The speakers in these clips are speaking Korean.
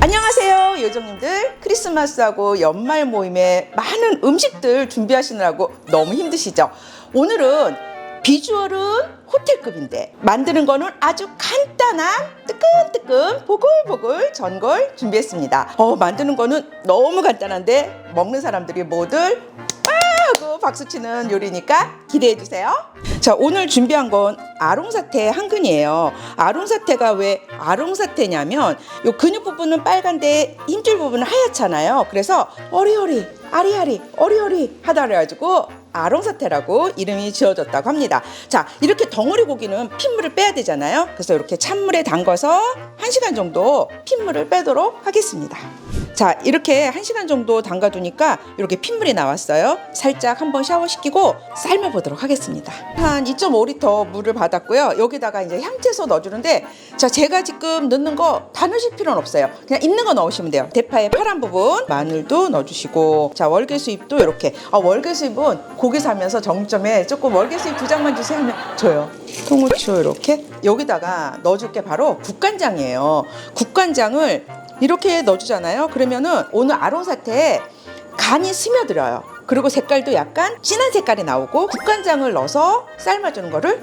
안녕하세요, 요정님들. 크리스마스하고 연말 모임에 많은 음식들 준비하시느라고 너무 힘드시죠? 오늘은 비주얼은 호텔급인데 만드는 거는 아주 간단한 뜨끈뜨끈 보글보글 전골 준비했습니다. 만드는 거는 너무 간단한데 먹는 사람들이 모두 하고 박수치는 요리니까 기대해주세요. 자, 오늘 준비한 건 아롱사태 한 근이에요. 아롱사태가 왜 아롱사태냐면 요 근육 부분은 빨간데 힘줄 부분은 하얗잖아요. 그래서 어리어리 아리아리 어리어리 하다 그래가지고 아롱사태라고 이름이 지어졌다고 합니다. 자, 이렇게 덩어리 고기는 핏물을 빼야 되잖아요. 그래서 이렇게 찬물에 담가서 1시간 정도 핏물을 빼도록 하겠습니다. 자, 이렇게 1시간 정도 담가두니까 이렇게 핏물이 나왔어요. 살짝 한번 샤워시키고 삶아보도록 하겠습니다. 한 2.5리터 물을 받았고요. 여기다가 이제 향채소 넣어주는데, 자, 제가 지금 넣는 거 다 넣으실 필요는 없어요. 그냥 있는 거 넣으시면 돼요. 대파의 파란 부분, 마늘도 넣어주시고, 자, 월계수잎도 이렇게. 월계수잎은 고기 사면서 정점에 조금 월계수잎 2장만 주세요 하면 줘요. 통후추 이렇게. 여기다가 넣어줄 게 바로 국간장이에요. 국간장을 이렇게 넣어주잖아요. 그러면은 오늘 아롱사태에 간이 스며들어요. 그리고 색깔도 약간 진한 색깔이 나오고, 국간장을 넣어서 삶아주는 거를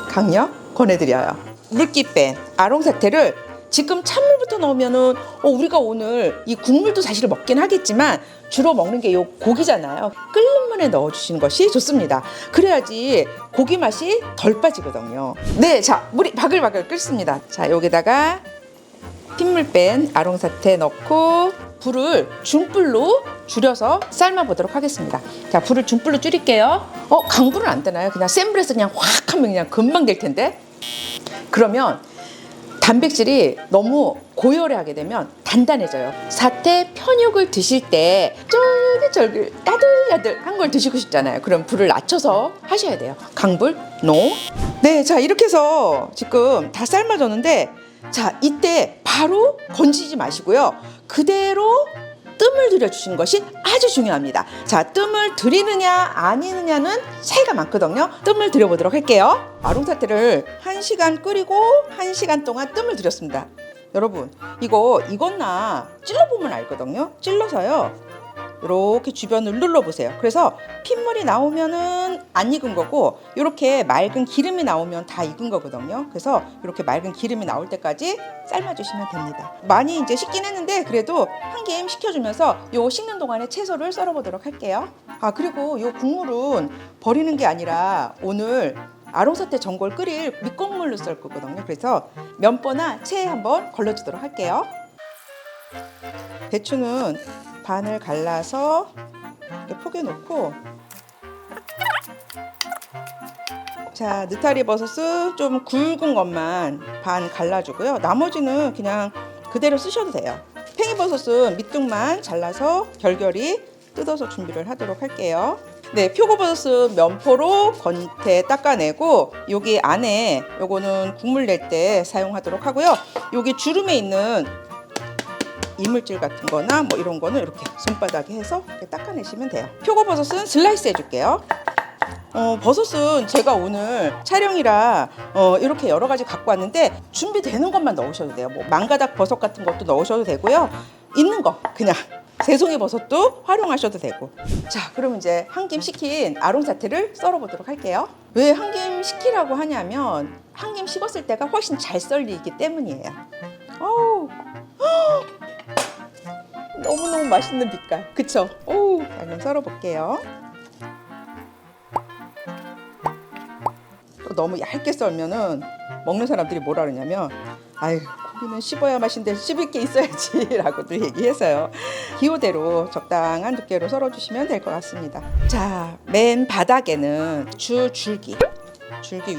강력 권해드려요. 물기 뺀 아롱사태를 지금 찬물부터 넣으면은 우리가 오늘 이 국물도 사실 먹긴 하겠지만 주로 먹는 게 이 고기잖아요. 끓는 물에 넣어주시는 것이 좋습니다. 그래야지 고기 맛이 덜 빠지거든요. 네, 자, 물이 바글바글 끓습니다. 자, 여기다가 핏물 뺀 아롱사태 넣고 불을 중불로 줄여서 삶아보도록 하겠습니다. 자, 불을 중불로 줄일게요. 강불은 안 되나요? 그냥 센 불에서 그냥 확 하면 그냥 금방 될 텐데. 그러면 단백질이 너무 고열하게 되면 단단해져요. 사태 편육을 드실 때 쫄깃쫄깃 야들야들한 걸 드시고 싶잖아요. 그럼 불을 낮춰서 하셔야 돼요. 강불 노. 네, 자, 이렇게 해서 지금 다 삶아졌는데, 자, 이때 바로 건지지 마시고요. 그대로 뜸을 들여주시는 것이 아주 중요합니다. 자, 뜸을 들이느냐 아니느냐는 차이가 많거든요. 뜸을 들여보도록 할게요. 아롱사태를 1시간 끓이고 1시간 동안 뜸을 들였습니다. 여러분, 이거 익었나 찔러보면 알거든요. 찔러서요, 이렇게 주변을 눌러보세요. 그래서 핏물이 나오면은 안 익은 거고, 이렇게 맑은 기름이 나오면 다 익은 거거든요. 그래서 이렇게 맑은 기름이 나올 때까지 삶아주시면 됩니다. 많이 이제 식긴 했는데 그래도 한 게임 식혀주면서 요 식는 동안에 채소를 썰어보도록 할게요. 그리고 요 국물은 버리는 게 아니라 오늘 아롱사태 전골 끓일 밑국물로 썰 거거든요. 그래서 면보나 체에 한번 걸러주도록 할게요. 배추는 반을 갈라서 이렇게 포개 놓고, 자, 느타리 버섯은 좀 굵은 것만 반 갈라주고요. 나머지는 그냥 그대로 쓰셔도 돼요. 팽이버섯은 밑둥만 잘라서 결결이 뜯어서 준비를 하도록 할게요. 네, 표고버섯은 면포로 건태 닦아내고, 여기 안에 요거는 국물 낼 때 사용하도록 하고요. 여기 주름에 있는 이물질 같은 거나 뭐 이런 거는 이렇게 손바닥에 해서 이렇게 닦아내시면 돼요. 표고버섯은 슬라이스 해줄게요. 버섯은 제가 오늘 촬영이라 이렇게 여러 가지 갖고 왔는데 준비되는 것만 넣으셔도 돼요. 뭐 망가닥 버섯 같은 것도 넣으셔도 되고요. 있는 거 그냥 새송이 버섯도 활용하셔도 되고. 자, 그럼 이제 한 김 식힌 아롱사태를 썰어보도록 할게요. 왜 한 김 식히라고 하냐면 한 김 식었을 때가 훨씬 잘 썰리기 때문이에요. 어우, 너무너무 맛있는 빛깔, 그쵸? 오, 자, 그럼 썰어볼게요. 또 너무 얇게 썰면은 먹는 사람들이 뭐라 그러냐면, 아유, 고기는 씹어야 맛인데 씹을 게 있어야지 라고도 얘기해서요. 기호대로 적당한 두께로 썰어주시면 될 것 같습니다. 자, 맨 바닥에는 줄기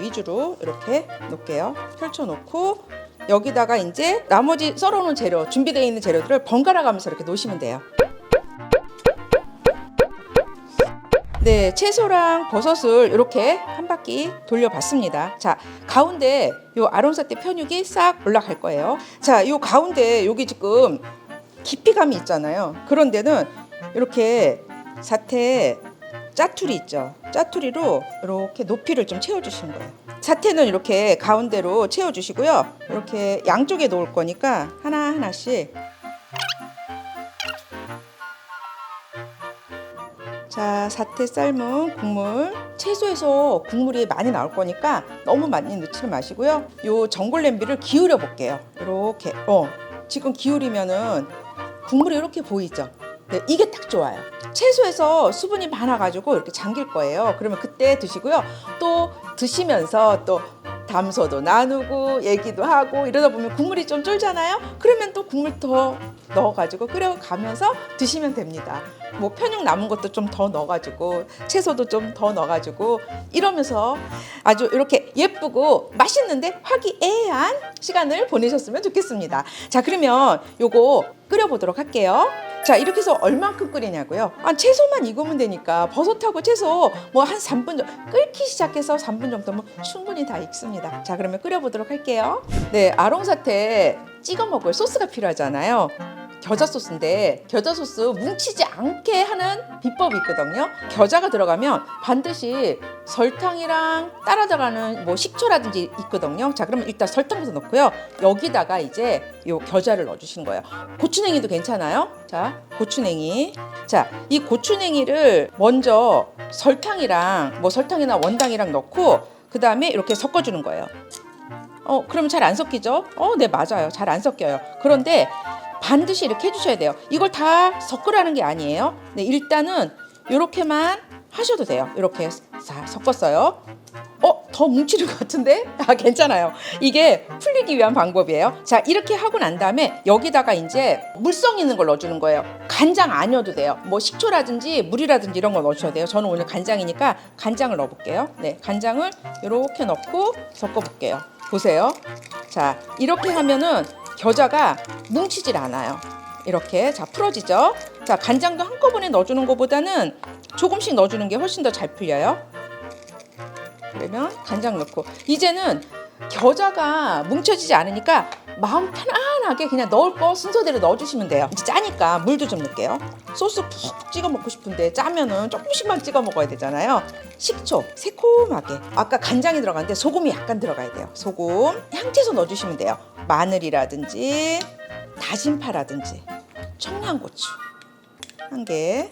위주로 이렇게 놓을게요. 펼쳐놓고 여기다가 이제 나머지 썰어놓은 재료, 준비되어 있는 재료들을 번갈아 가면서 이렇게 놓으시면 돼요. 네, 채소랑 버섯을 이렇게 한 바퀴 돌려봤습니다. 자, 가운데 요 아롱사태 편육이 싹 올라갈 거예요. 자, 요 가운데 여기 지금 깊이감이 있잖아요. 그런 데는 이렇게 사태 짜투리 있죠. 짜투리로 이렇게 높이를 좀 채워주시는 거예요. 사태는 이렇게 가운데로 채워주시고요. 이렇게 양쪽에 놓을 거니까 하나하나씩. 자, 사태 삶은 국물. 채소에서 국물이 많이 나올 거니까 너무 많이 넣지는 마시고요. 요 전골 냄비를 기울여 볼게요. 이렇게. 지금 기울이면은 국물이 이렇게 보이죠? 네, 이게 딱 좋아요. 채소에서 수분이 많아가지고 이렇게 잠길 거예요. 그러면 그때 드시고요. 또 드시면서 또 담소도 나누고 얘기도 하고 이러다 보면 국물이 좀 쫄잖아요. 그러면 또 국물 더 넣어가지고 끓여가면서 드시면 됩니다. 뭐 편육 남은 것도 좀 더 넣어가지고 채소도 좀 더 넣어가지고 이러면서 아주 이렇게 예쁘고 맛있는데 화기애애한 시간을 보내셨으면 좋겠습니다. 자, 그러면 요거 끓여보도록 할게요. 자, 이렇게 해서 얼만큼 끓이냐고요? 채소만 익으면 되니까 버섯하고 채소 뭐 한 3분 정도 끓기 시작해서 3분 정도면 충분히 다 익습니다. 자, 그러면 끓여보도록 할게요. 네, 아롱사태 찍어 먹을 소스가 필요하잖아요. 겨자 소스인데 겨자 소스 뭉치지 않게 하는 비법이 있거든요. 겨자가 들어가면 반드시 설탕이랑 따라 들어가는 뭐 식초라든지 있거든요. 자, 그러면 일단 설탕부터 넣고요. 여기다가 이제 요 겨자를 넣어주시는 거예요. 고추냉이도 괜찮아요. 자, 고추냉이. 자, 이 고추냉이를 먼저 설탕이랑 뭐 설탕이나 원당이랑 넣고 그 다음에 이렇게 섞어주는 거예요. 그러면 잘 안 섞이죠? 네, 맞아요. 잘 안 섞여요. 그런데 반드시 이렇게 해주셔야 돼요. 이걸 다 섞으라는 게 아니에요. 네, 일단은 이렇게만 하셔도 돼요. 이렇게 자, 섞었어요. 더 뭉치는 것 같은데? 괜찮아요. 이게 풀리기 위한 방법이에요. 자, 이렇게 하고 난 다음에 여기다가 이제 물성 있는 걸 넣어주는 거예요. 간장 아니어도 돼요. 뭐 식초라든지 물이라든지 이런 거 넣으셔도 돼요. 저는 오늘 간장이니까 간장을 넣어볼게요. 네, 간장을 이렇게 넣고 섞어볼게요. 보세요. 자, 이렇게 하면은 겨자가 뭉치질 않아요. 이렇게 자 풀어지죠. 자, 간장도 한꺼번에 넣어주는 것보다는 조금씩 넣어주는 게 훨씬 더 잘 풀려요. 그러면 간장 넣고 이제는 겨자가 뭉쳐지지 않으니까 마음 편안하게 그냥 넣을 거 순서대로 넣어주시면 돼요. 이제 짜니까 물도 좀 넣을게요. 소스 푹 찍어 먹고 싶은데 짜면은 조금씩만 찍어 먹어야 되잖아요. 식초 새콤하게. 아까 간장이 들어갔는데 소금이 약간 들어가야 돼요. 소금, 향채소 넣어주시면 돼요. 마늘이라든지 다진 파라든지 청양고추 1개,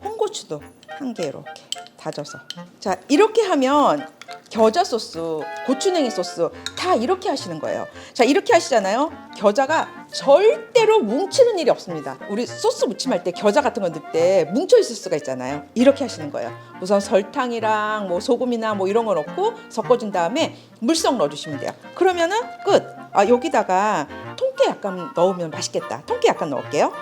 홍고추도 1개 이렇게 다져서. 자, 이렇게 하면 겨자 소스, 고추냉이 소스 다 이렇게 하시는 거예요. 자, 이렇게 하시잖아요. 겨자가 절대로 뭉치는 일이 없습니다. 우리 소스 무침할 때 겨자 같은 거 넣을 때 뭉쳐 있을 수가 있잖아요. 이렇게 하시는 거예요. 우선 설탕이랑 뭐 소금이나 뭐 이런 거 넣고 섞어준 다음에 물성 넣어주시면 돼요. 그러면은 끝. 여기다가 통깨 약간 넣으면 맛있겠다. 통깨 약간 넣을게요.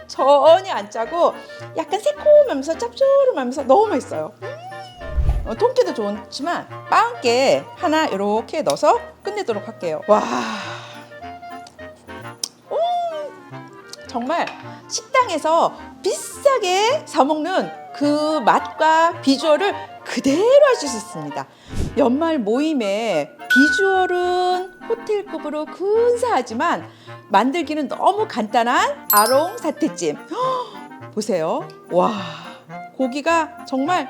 전혀 안 짜고 약간 새콤하면서 짭조름하면서 너무 맛있어요. 통깨도 좋지만 빵깨 하나 이렇게 넣어서 끝내도록 할게요. 와, 정말 식당에서 비싸게 사 먹는 그 맛과 비주얼을 그대로 하실 수 있습니다. 연말 모임에 비주얼은 호텔급으로 근사하지만 만들기는 너무 간단한 아롱 사태찜. 보세요. 와, 고기가 정말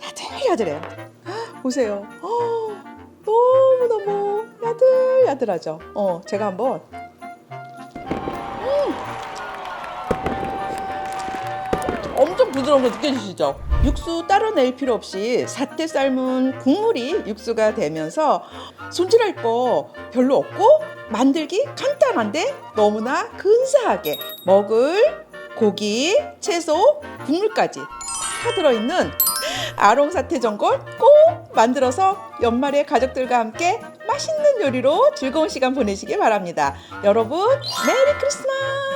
야들야들해요. 보세요. 너무너무 야들야들하죠. 제가 한번 엄청 부드러운 거 느껴지시죠? 육수 따로 낼 필요 없이 사태 삶은 국물이 육수가 되면서 손질할 거 별로 없고 만들기 간단한데 너무나 근사하게 먹을 고기, 채소, 국물까지 다 들어있는 아롱 사태 전골 꼭 만들어서 연말에 가족들과 함께 맛있는 요리로 즐거운 시간 보내시기 바랍니다. 여러분, 메리 크리스마스!